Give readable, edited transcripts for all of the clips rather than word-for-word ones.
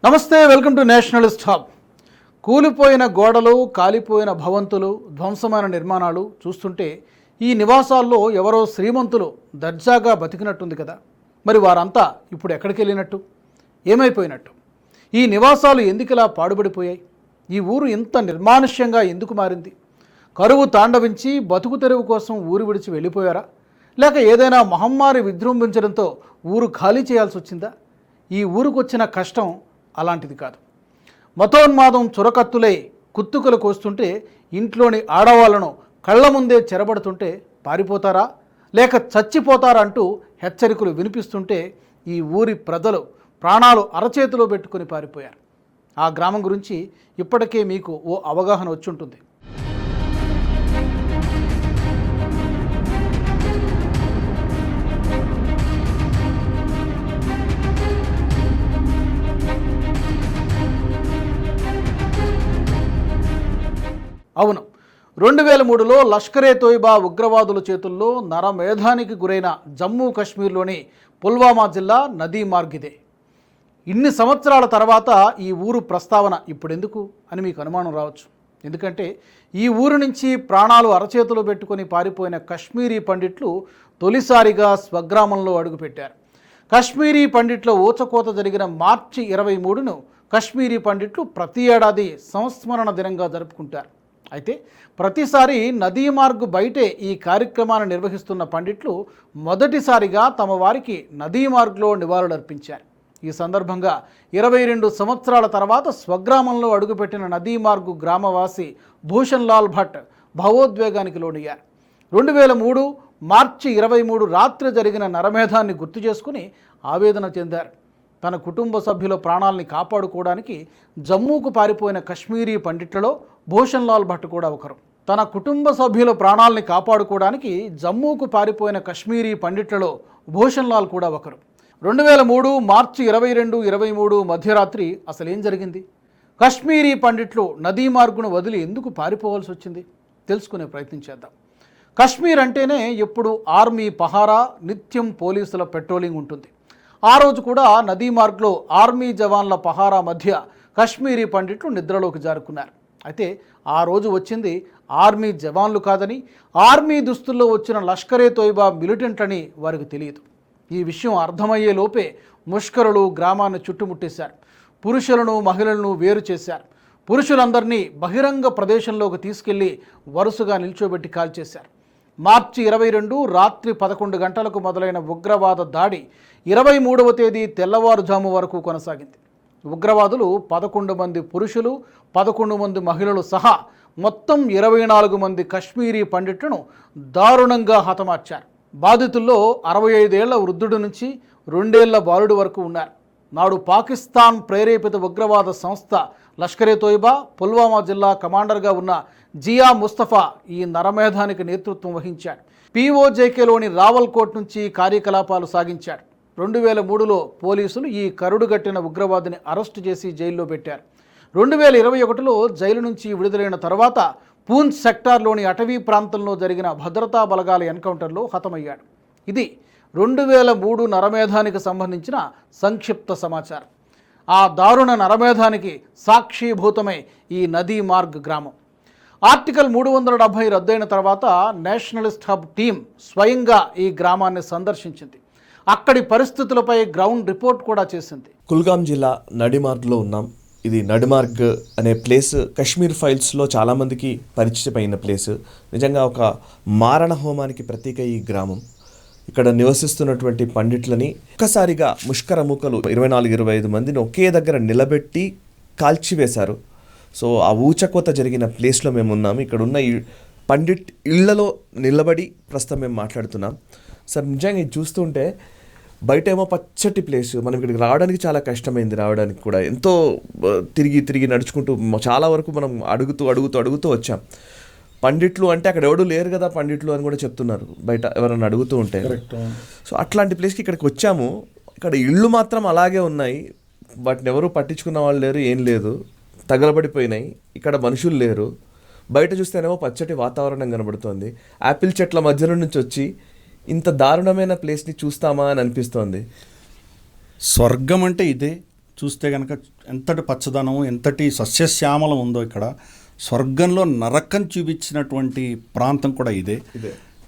నమస్తే, welcome to Nationalist hub. కూలిపోయిన గోడలు, కాలిపోయిన భవంతులు, ధ్వంసమైన నిర్మాణాలు చూస్తుంటే ఈ నివాసాల్లో ఎవరో శ్రీమంతులు దర్జాగా బతికినట్టుంది కదా. మరి వారంతా ఇప్పుడు ఎక్కడికి వెళ్ళినట్టు, ఏమైపోయినట్టు? ఈ నివాసాలు ఎందుకులా పాడుబడిపోయాయి? ఈ ఊరు ఇంత నిర్మానుష్యంగా ఎందుకు మారింది? కరువు తాండవించి బతుకు తెరువు కోసం ఊరు విడిచి వెళ్ళిపోయారా, లేక ఏదైనా మహమ్మారి విజృంభించడంతో ఊరు ఖాళీ చేయాల్సి వచ్చిందా? ఈ ఊరికి వచ్చిన కష్టం అలాంటిది కాదు. మతోన్మాదం చురకత్తులై కుత్తుకలు కోస్తుంటే ఇంట్లోని ఆడవాళ్లను కళ్ళ ముందే చెరబడుతుంటే పారిపోతారా, లేక చచ్చిపోతారా అంటూ హెచ్చరికలు వినిపిస్తుంటే ఈ ఊరి ప్రజలు ప్రాణాలు అరచేతిలో పెట్టుకుని పారిపోయారు. ఆ గ్రామం గురించి ఇప్పటికే మీకు ఓ అవగాహన వచ్చుంటుంది. అవును, 2003లో లష్కరే తోయిబా ఉగ్రవాదుల చేతుల్లో నరమేధానికి గురైన జమ్మూ కాశ్మీర్లోని పుల్వామా జిల్లా నదీ మార్గ్ ఇదే. ఇన్ని సంవత్సరాల తర్వాత ఈ ఊరు ప్రస్తావన ఇప్పుడెందుకు అని మీకు అనుమానం రావచ్చు. ఎందుకంటే ఈ ఊరు నుంచి ప్రాణాలు అరచేతులు పెట్టుకొని పారిపోయిన కశ్మీరీ పండిట్లు తొలిసారిగా స్వగ్రామంలో అడుగుపెట్టారు. కశ్మీరీ పండిట్ల ఊచకోత జరిగిన మార్చి 23ను కశ్మీరీ పండిట్లు ప్రతి ఏడాది సంస్మరణ దినంగా జరుపుకుంటారు. అయితే ప్రతిసారి నదీ మార్గ్ బయటే ఈ కార్యక్రమాన్ని నిర్వహిస్తున్న పండిట్లు మొదటిసారిగా తమ వారికి నదీ మార్గ్లో నివాళులర్పించారు. ఈ సందర్భంగా 22 సంవత్సరాల తర్వాత స్వగ్రామంలో అడుగుపెట్టిన నదీ మార్గ్ గ్రామవాసి భూషణ్ లాల్ భట్ భావోద్వేగానికి లోనయ్యారు. 2003 మార్చి 23 రాత్రి జరిగిన నరమేధాన్ని గుర్తు చేసుకుని ఆవేదన చెందారు. తన కుటుంబ సభ్యుల ప్రాణాలని కాపాడుకోవడానికి జమ్మూకు పారిపోయిన కశ్మీరీ పండిట్లలో భూషణ్ లాల్ భట్ కూడా ఒకరు. తన కుటుంబ సభ్యుల ప్రాణాలని కాపాడుకోవడానికి జమ్మూకు పారిపోయిన కశ్మీరీ పండిట్లలో భూషణ్ లాల్ కూడా ఒకరు. 2003 మార్చి 22, 23 మధ్యరాత్రి అసలేం జరిగింది? కశ్మీరీ పండిట్లు నదీ మార్గును వదిలి ఎందుకు పారిపోవాల్సి వచ్చింది? తెలుసుకునే ప్రయత్నం చేద్దాం. కశ్మీర్ అంటేనే ఎప్పుడు ఆర్మీ పహారా, నిత్యం పోలీసుల పెట్రోలింగ్ ఉంటుంది. ఆ రోజు కూడా నదీ మార్గ్లో ఆర్మీ జవాన్ల పహారా మధ్య కశ్మీరీ పండిట్లు నిద్రలోకి జారుకున్నారు. అయితే ఆ రోజు వచ్చింది ఆర్మీ జవాన్లు కాదని, ఆర్మీ దుస్తుల్లో వచ్చిన లష్కరే తోయిబా మిలిటెంట్లని వారికి తెలియదు. ఈ విషయం అర్థమయ్యే లోపే ముష్కరులు గ్రామాన్ని చుట్టుముట్టేశారు. పురుషులను మహిళలను వేరు చేశారు. పురుషులందరినీ బహిరంగ ప్రదేశంలోకి తీసుకెళ్లి వరుసగా నిల్చోబెట్టి కాల్చేశారు. మార్చి 22 రాత్రి 11 గంటలకు మొదలైన ఉగ్రవాద దాడి 23వ తేదీ తెల్లవారుజాము వరకు కొనసాగింది. ఉగ్రవాదులు 11 మంది పురుషులు, 11 మంది మహిళలు సహా మొత్తం 24 మంది కశ్మీరీ పండిట్లను దారుణంగా హతమార్చారు. బాధితుల్లో 65 ఏళ్ల వృద్ధుడి నుంచి 2 ఏళ్ల బాలుడి వరకు ఉన్నారు. నాడు పాకిస్తాన్ ప్రేరేపిత ఉగ్రవాద సంస్థ లష్కరే తోయిబా పుల్వామా జిల్లా కమాండర్గా ఉన్న జియా ముస్తఫా ఈ నరమేధానికి నేతృత్వం వహించాడు. పీఓజేకేలోని రావల్కోట్ నుంచి కార్యకలాపాలు సాగించాడు. 2003లో పోలీసులు ఈ కరుడుగట్టిన ఉగ్రవాదిని అరెస్టు చేసి జైల్లో పెట్టారు. 2021లో జైలు నుంచి విడుదలైన తర్వాత పూంచ్ సెక్టార్లోని అటవీ ప్రాంతంలో జరిగిన భద్రతా బలగాల ఎన్కౌంటర్లో హతమయ్యాడు. ఇది 2003 నరమేధానికి సంబంధించిన సంక్షిప్త సమాచారం. ఆ దారుణ నరమేధానికి సాక్షిభూతమే ఈ నదీ మార్గ్ గ్రామం. ఆర్టికల్ 370 రద్దయిన తర్వాత నేషనలిస్ట్ హబ్ టీం స్వయంగా ఈ గ్రామాన్ని సందర్శించింది. అక్కడి పరిస్థితులపై గ్రౌండ్ రిపోర్ట్ కూడా చేసింది. కుల్గాం జిల్లా నడిమార్గ్లో ఉన్నాం. ఇది నడిమార్గ్ అనే ప్లేస్ కశ్మీర్ ఫైల్స్లో చాలామందికి పరిచయమైన ప్లేస్. నిజంగా ఒక మారణ హోమానికి ప్రతీక ఈ గ్రామం. ఇక్కడ నివసిస్తున్నటువంటి పండిట్లని ఒక్కసారిగా ముష్కరమూకలు 24-25 మందిని ఒకే దగ్గర నిలబెట్టి కాల్చివేశారు. సో ఆ ఊచకోత జరిగిన ప్లేస్లో మేము ఉన్నాము. ఇక్కడ ఉన్న ఈ పండిట్ ఇళ్లలో నిలబడి ప్రస్తుతం మేము మాట్లాడుతున్నాం. సార్, నిజంగా ఇది చూస్తుంటే బయట ఏమో పచ్చటి ప్లేస్, మనం ఇక్కడికి రావడానికి చాలా కష్టమైంది. రావడానికి కూడా ఎంతో తిరిగి నడుచుకుంటూ చాలా వరకు మనం అడుగుతూ వచ్చాం. పండిట్లు అంటే అక్కడ ఎవడు లేరు కదా పండిట్లు అని కూడా చెప్తున్నారు బయట ఎవరైనా అడుగుతూ ఉంటే. సో అట్లాంటి ప్లేస్కి ఇక్కడికి వచ్చాము. ఇక్కడ ఇళ్ళు మాత్రం అలాగే ఉన్నాయి. వాటిని ఎవరు పట్టించుకున్న వాళ్ళు లేరు, ఏం లేదు, తగలబడిపోయినాయి. ఇక్కడ మనుషులు లేరు. బయట చూస్తేనేమో పచ్చటి వాతావరణం కనబడుతోంది. యాపిల్ చెట్ల మధ్యలో నుంచి వచ్చి ఇంత దారుణమైన ప్లేస్ని చూస్తామా అని అనిపిస్తోంది. స్వర్గం అంటే ఇదే. చూస్తే కనుక ఎంతటి పచ్చదనం, ఎంతటి సస్యశ్యామలం ఉందో ఇక్కడ. స్వర్గంలో నరకం చూపించినటువంటి ప్రాంతం కూడా ఇదే.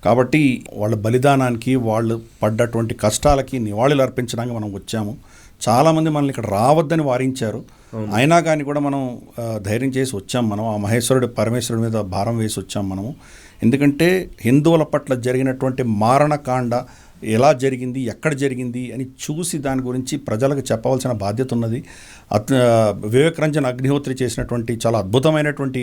కాబట్టి వాళ్ళ బలిదానానికి, వాళ్ళు పడ్డటువంటి కష్టాలకి నివాళులు అర్పించడానికి మనం వచ్చాము. చాలామంది మనల్ని ఇక్కడ రావద్దని వారించారు, అయినా కానీ కూడా మనం ధైర్యం చేసి వచ్చాం. మనం ఆ పరమేశ్వరుడి మీద భారం వేసి వచ్చాం మనము. ఎందుకంటే హిందువుల పట్ల జరిగినటువంటి మారణకాండ ఎలా జరిగింది, ఎక్కడ జరిగింది అని చూసి దాని గురించి ప్రజలకు చెప్పవలసిన బాధ్యత ఉన్నది. వివేక్ రంజన్ అగ్నిహోత్రి చేసినటువంటి చాలా అద్భుతమైనటువంటి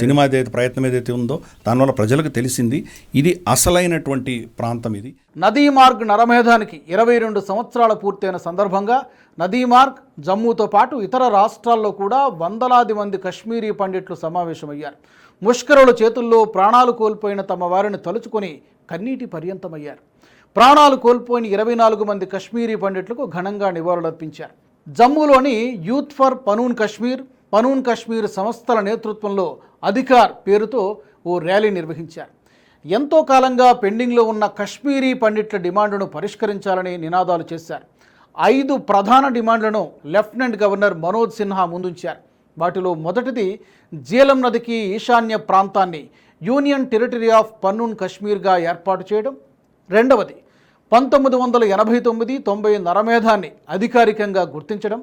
సినిమా ఏదైతే ప్రయత్నం ఏదైతే ఉందో దానివల్ల ప్రజలకు తెలిసింది ఇది అసలైనటువంటి ప్రాంతం. ఇది నదీమార్గ్ నరమేధానికి 22 సంవత్సరాలు పూర్తయిన సందర్భంగా నదీమార్గ్, జమ్మూతో పాటు ఇతర రాష్ట్రాల్లో కూడా వందలాది మంది కశ్మీరీ పండిట్లు సమావేశమయ్యారు. ముష్కరుల చేతుల్లో ప్రాణాలు కోల్పోయిన తమ వారిని తలుచుకొని కన్నీటి పర్యంతమయ్యారు. ప్రాణాలు కోల్పోయిన 24 మంది కశ్మీరీ పండిట్లకు ఘనంగా నివాళులర్పించారు. జమ్మూలోని యూత్ ఫర్ పనూన్ కశ్మీర్ సంస్థల నేతృత్వంలో అధికార్ పేరుతో ఓ ర్యాలీ నిర్వహించారు. ఎంతో కాలంగా పెండింగ్లో ఉన్న కశ్మీరీ పండిట్ల డిమాండ్లను పరిష్కరించాలని నినాదాలు చేశారు. 5 ప్రధాన డిమాండ్లను లెఫ్టినెంట్ గవర్నర్ మనోజ్ సిన్హా ముందుంచారు. వాటిలో మొదటిది జీలం నదికి ఈశాన్య ప్రాంతాన్ని యూనియన్ టెరిటరీ ఆఫ్ పన్నూన్ కశ్మీర్గా ఏర్పాటు చేయడం. రెండవది 1989-90 నరమేధాన్ని అధికారికంగా గుర్తించడం.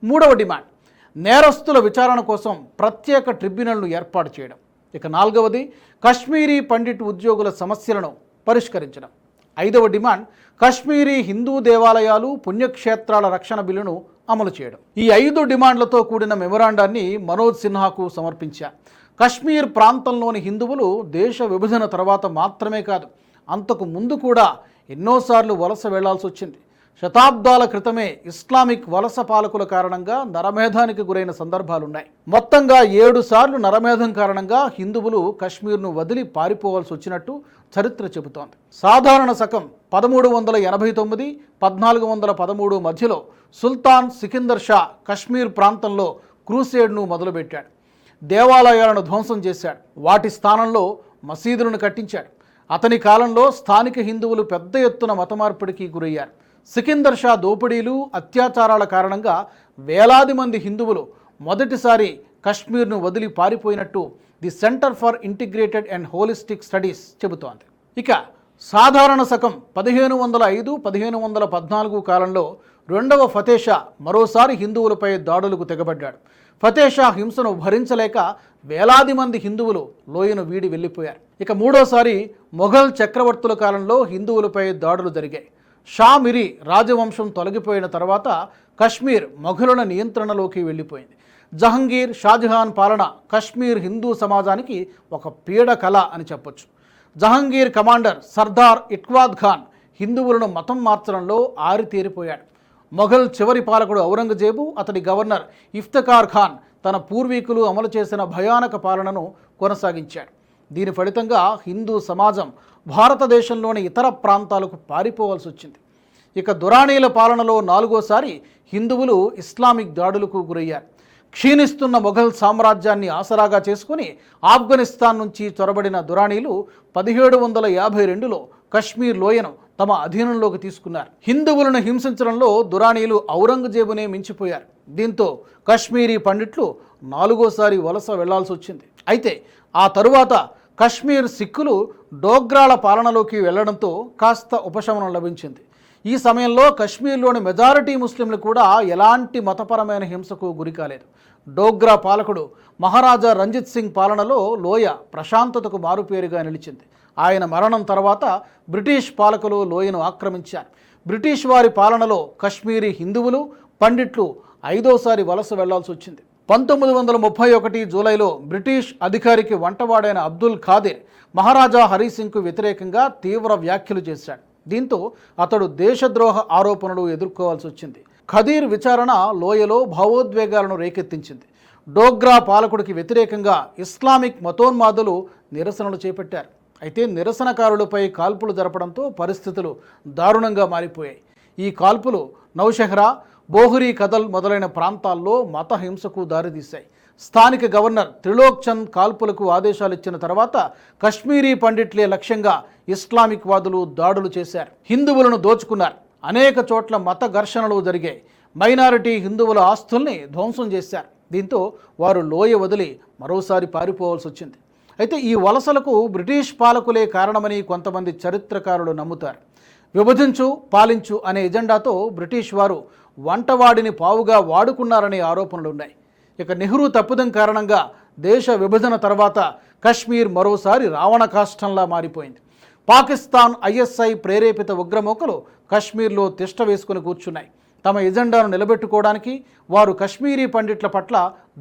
మూడవ డిమాండ్ నేరస్తుల విచారణ కోసం ప్రత్యేక ట్రిబ్యునల్ను ఏర్పాటు చేయడం. ఇక నాలుగవది కశ్మీరీ పండిట్ ఉద్యోగుల సమస్యలను పరిష్కరించడం. ఐదవ డిమాండ్ కశ్మీరీ హిందూ దేవాలయాలు, పుణ్యక్షేత్రాల రక్షణ బిల్లును అమలు చేయడం. ఈ 5 డిమాండ్లతో కూడిన మెమొరాండాన్ని మనోజ్ సిన్హాకు సమర్పించారు. కశ్మీర్ ప్రాంతంలోని హిందువులు దేశ విభజన తర్వాత మాత్రమే కాదు, అంతకు ముందు కూడా ఎన్నోసార్లు వలస వెళ్లాల్సి వచ్చింది. శతాబ్దాల క్రితమే ఇస్లామిక్ వలస పాలకుల కారణంగా నరమేధానికి గురైన సందర్భాలున్నాయి. మొత్తంగా 7 సార్లు నరమేధం కారణంగా హిందువులు కశ్మీర్ను వదిలి పారిపోవాల్సి వచ్చినట్టు చరిత్ర చెబుతోంది. సాధారణ శకం 1389-1413 మధ్యలో సుల్తాన్ సికిందర్ షా కశ్మీర్ ప్రాంతంలో క్రూసేడ్ను మొదలుపెట్టాడు. దేవాలయాలను ధ్వంసం చేశాడు. వాటి స్థానంలో మసీదులను కట్టించాడు. అతని కాలంలో స్థానిక హిందువులు పెద్ద ఎత్తున మతమార్పిడికి గురయ్యారు. సికిందర్ షా దోపిడీలు, అత్యాచారాల కారణంగా వేలాది మంది హిందువులు మొదటిసారి కశ్మీర్ను వదిలి పారిపోయినట్టు the centre for integrated and holistic studies చెబుతోంది. ఇక సాధారణ శకం 1505-1514 కాలంలో రెండవ ఫతేషా మరోసారి హిందువులపై దాడులకు తెగబడ్డాడు. ఫతేషా హింసను భరించలేక వేలాది మంది హిందువులు లోయను వీడి వెళ్ళిపోయారు. ఇక మూడోసారి మొఘల్ చక్రవర్తుల కాలంలో హిందువులపై దాడులు జరిగాయి. షా మిరి రాజవంశం తొలగిపోయిన తర్వాత కశ్మీర్ మొఘలుల నియంత్రణలోకి వెళ్ళిపోయింది. జహంగీర్, షాజహాన్ పాలన కశ్మీర్ హిందూ సమాజానికి ఒక పీడకల అని చెప్పొచ్చు. జహంగీర్ కమాండర్ సర్దార్ ఇట్వాద్ ఖాన్ హిందువులను మతం మార్చడంలో ఆరితేరిపోయాడు. మొఘల్ చివరి పాలకుడు ఔరంగజేబు, అతడి గవర్నర్ ఇఫ్తిఖార్ ఖాన్ తన పూర్వీకులు అమలు చేసిన భయానక పాలనను కొనసాగించాడు. దీని ఫలితంగా హిందూ సమాజం భారతదేశంలోని ఇతర ప్రాంతాలకు పారిపోవాల్సి వచ్చింది. ఇక దురానీల పాలనలో 4వసారి హిందువులు ఇస్లామిక్ దాడులకు గురయ్యారు. క్షీణిస్తున్న మొఘల్ సామ్రాజ్యాన్ని ఆసరాగా చేసుకుని ఆఫ్ఘనిస్తాన్ నుంచి చొరబడిన దురానీలు 1752లో కశ్మీర్ లోయను తమ అధీనంలోకి తీసుకున్నారు. హిందువులను హింసించడంలో దురానీలు ఔరంగజేబునే మించిపోయారు. దీంతో కశ్మీరీ పండిట్లు 4వసారి వలస వెళ్లాల్సి వచ్చింది. అయితే ఆ తరువాత కశ్మీర్ సిక్కులు డోగ్రాల పాలనలోకి వెళ్లడంతో కాస్త ఉపశమనం లభించింది. ఈ సమయంలో కశ్మీర్లోని మెజారిటీ ముస్లింలు కూడా ఎలాంటి మతపరమైన హింసకు గురికాలేదు. డోగ్రా పాలకుడు మహారాజా రంజిత్ సింగ్ పాలనలో లోయ ప్రశాంతతకు మారుపేరుగా నిలిచింది. ఆయన మరణం తర్వాత బ్రిటిష్ పాలకులు లోయను ఆక్రమించారు. బ్రిటిష్ వారి పాలనలో కశ్మీరీ హిందువులు, పండిట్లు 5వసారి వలస వెళ్లాల్సి వచ్చింది. 1931 జూలైలో బ్రిటిష్ అధికారికి వంటవాడైన అబ్దుల్ ఖాదిర్ మహారాజా హరి సింగ్కు వ్యతిరేకంగా తీవ్ర వ్యాఖ్యలు చేశాడు. దీంతో అతడు దేశద్రోహ ఆరోపణలు ఎదుర్కోవాల్సి వచ్చింది. ఖదీర్ విచారణ లోయలో భావోద్వేగాలను రేకెత్తించింది. డోగ్రా పాలకుడికి వ్యతిరేకంగా ఇస్లామిక్ మతోన్మాదులు నిరసనలు చేపట్టారు. అయితే నిరసనకారులపై కాల్పులు జరపడంతో పరిస్థితులు దారుణంగా మారిపోయాయి. ఈ కాల్పులు నౌషెహ్రా, బోహ్రీ కదల్ మొదలైన ప్రాంతాల్లో మత హింసకు దారితీశాయి. స్థానిక గవర్నర్ త్రిలోక్ చంద్ కాల్పులకు ఆదేశాలు ఇచ్చిన తర్వాత కశ్మీరీ పండిట్లే లక్ష్యంగా ఇస్లామిక్ వాదులు దాడులు చేశారు. హిందువులను దోచుకున్నారు. అనేక చోట్ల మత ఘర్షణలు జరిగాయి. మైనారిటీ హిందువుల ఆస్తుల్ని ధ్వంసం చేశారు. దీంతో వారు లోయ వదిలి మరోసారి పారిపోవాల్సి వచ్చింది. అయితే ఈ వలసలకు బ్రిటిష్ పాలకులే కారణమని కొంతమంది చరిత్రకారులు నమ్ముతారు. విభజించు పాలించు అనే ఎజెండాతో బ్రిటిష్ వారు వంటవాడిని పావుగా వాడుకున్నారనే ఆరోపణలున్నాయి. ఇక నెహ్రూ తప్పిదం కారణంగా దేశ విభజన తర్వాత కశ్మీర్ మరోసారి రావణ కాష్టంలా మారిపోయింది. పాకిస్తాన్ ఐఎస్ఐ ప్రేరేపిత ఉగ్రమూకలు కశ్మీర్లో తిష్ట వేసుకుని కూర్చున్నాయి. తమ ఎజెండాను నిలబెట్టుకోవడానికి వారు కశ్మీరీ పండిట్ల పట్ల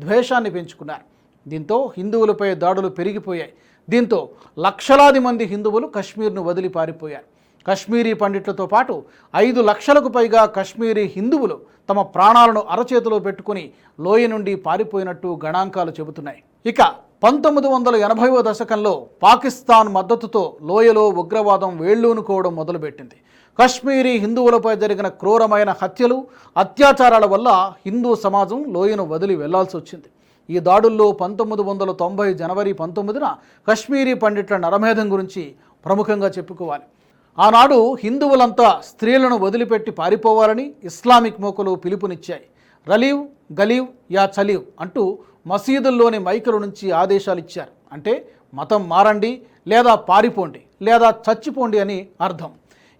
ద్వేషాన్ని పెంచుకున్నారు. దీంతో హిందువులపై దాడులు పెరిగిపోయాయి. దీంతో లక్షలాది మంది హిందువులు కశ్మీర్ను వదిలి పారిపోయారు. కశ్మీరీ పండిట్లతో పాటు 5 లక్షలకు పైగా కశ్మీరీ హిందువులు తమ ప్రాణాలను అరచేతిలో పెట్టుకుని లోయ నుండి పారిపోయినట్టు గణాంకాలు చెబుతున్నాయి. ఇక 1980వ దశకంలో పాకిస్తాన్ మద్దతుతో లోయలో ఉగ్రవాదం వేళ్లూనుకోవడం మొదలుపెట్టింది. కశ్మీరీ హిందువులపై జరిగిన క్రూరమైన హత్యలు, అత్యాచారాల వల్ల హిందూ సమాజం లోయను వదిలి వెళ్లాల్సి వచ్చింది. ఈ దాడుల్లో 1990 జనవరి 19న కశ్మీరీ పండిట్ల నరమేధం గురించి ప్రముఖంగా చెప్పుకోవాలి. ఆనాడు హిందువులంతా స్త్రీలను వదిలిపెట్టి పారిపోవాలని ఇస్లామిక్ మోకలు పిలుపునిచ్చాయి. రలీవ్ గలీవ్ యా చలీవ్ అంటూ మసీదుల్లోని మైకుల నుంచి ఆదేశాలు ఇచ్చారు. అంటే మతం మారండి, లేదా పారిపోండి, లేదా చచ్చిపోండి అని అర్థం.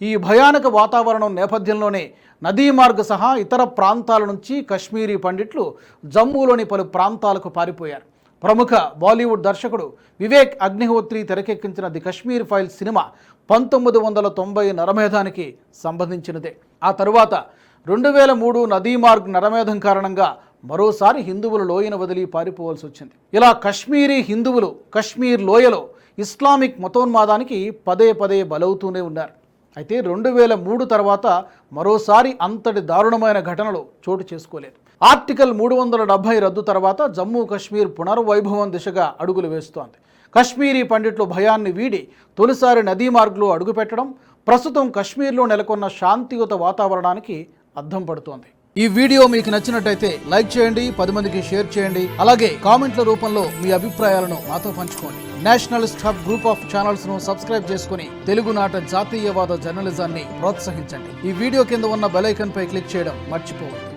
ఈ భయానక వాతావరణం నేపథ్యంలోనే నదీ మార్గ్ సహా ఇతర ప్రాంతాల నుంచి కశ్మీరీ పండిట్లు జమ్మూలోని పలు ప్రాంతాలకు పారిపోయారు. ప్రముఖ బాలీవుడ్ దర్శకుడు వివేక్ అగ్నిహోత్రి తెరకెక్కించిన ది కశ్మీర్ ఫైల్స్ సినిమా 1990 నరమేధానికి సంబంధించినదే. ఆ తరువాత 2003 నదీ మార్గ్ నరమేధం కారణంగా మరోసారి హిందువులు లోయను వదిలి పారిపోవాల్సి వచ్చింది. ఇలా కశ్మీరీ హిందువులు కశ్మీర్ లోయలో ఇస్లామిక్ మతోన్మాదానికి పదే పదే బలవుతూనే ఉన్నారు. అయితే 2003 తర్వాత మరోసారి అంతటి దారుణమైన ఘటనలు చోటు చేసుకోలేదు. ఆర్టికల్ 370 రద్దు తర్వాత జమ్మూ కాశ్మీర్ పునర్వైభవం దిశగా అడుగులు వేస్తోంది. కశ్మీరీ పండిట్లు భయాన్ని వీడి తొలిసారి నదీ మార్గ్లో అడుగుపెట్టడం ప్రస్తుతం కశ్మీర్లో నెలకొన్న శాంతియుత వాతావరణానికి అద్దం పడుతోంది. ఈ వీడియో మీకు నచ్చినట్టయితే లైక్ చేయండి, 10 మందికి షేర్ చేయండి. అలాగే కామెంట్ల రూపంలో మీ అభిప్రాయాలను మాతో పంచుకోండి. Nationalist hub group of channels ను సబ్స్క్రైబ్ చేసుకుని తెలుగునాట జాతీయవాద జర్నలిజాన్ని ప్రోత్సహించండి. ఈ వీడియో కింద ఉన్న బెల్ ఐకాన్ పై క్లిక్ చేయడం మర్చిపోవద్దు.